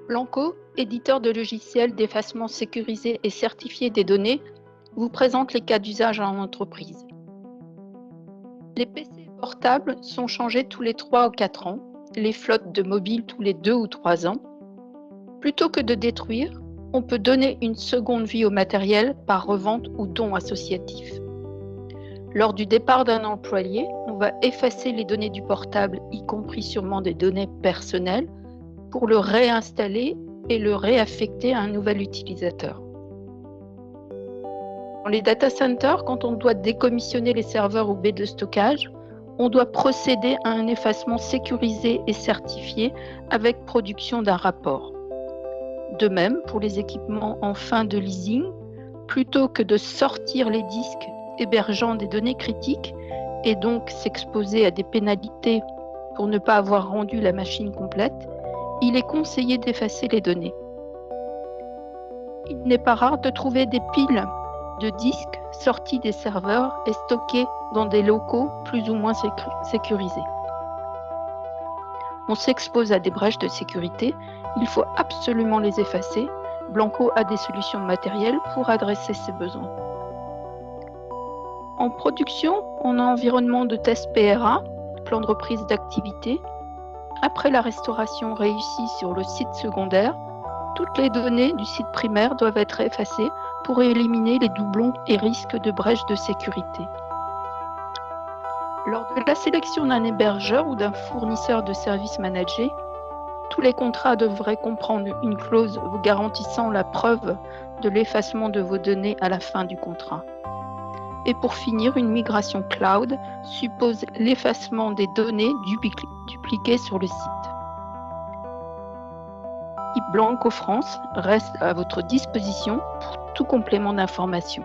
Blanco, éditeur de logiciels d'effacement sécurisé et certifié des données, vous présente les cas d'usage en entreprise. Les PC portables sont changés tous les 3 ou 4 ans, les flottes de mobiles tous les 2 ou 3 ans. Plutôt que de détruire, on peut donner une seconde vie au matériel par revente ou don associatif. Lors du départ d'un employé, on va effacer les données du portable, y compris sûrement des données personnelles, pour le réinstaller et le réaffecter à un nouvel utilisateur. Dans les data centers, quand on doit décommissionner les serveurs ou baies de stockage, on doit procéder à un effacement sécurisé et certifié avec production d'un rapport. De même, pour les équipements en fin de leasing, plutôt que de sortir les disques hébergeant des données critiques et donc s'exposer à des pénalités pour ne pas avoir rendu la machine complète, il est conseillé d'effacer les données. Il n'est pas rare de trouver des piles de disques sortis des serveurs et stockés dans des locaux plus ou moins sécurisés. On s'expose à des brèches de sécurité, il faut absolument les effacer. Blanco a des solutions matérielles pour adresser ces besoins. En production, on a un environnement de test PRA, plan de reprise d'activité. Après la restauration réussie sur le site secondaire, toutes les données du site primaire doivent être effacées pour éliminer les doublons et risques de brèches de sécurité. Lors de la sélection d'un hébergeur ou d'un fournisseur de services managés, tous les contrats devraient comprendre une clause vous garantissant la preuve de l'effacement de vos données à la fin du contrat. Et pour finir, une migration cloud suppose l'effacement des données dupliquées sur le site. Blanco France reste à votre disposition pour tout complément d'information.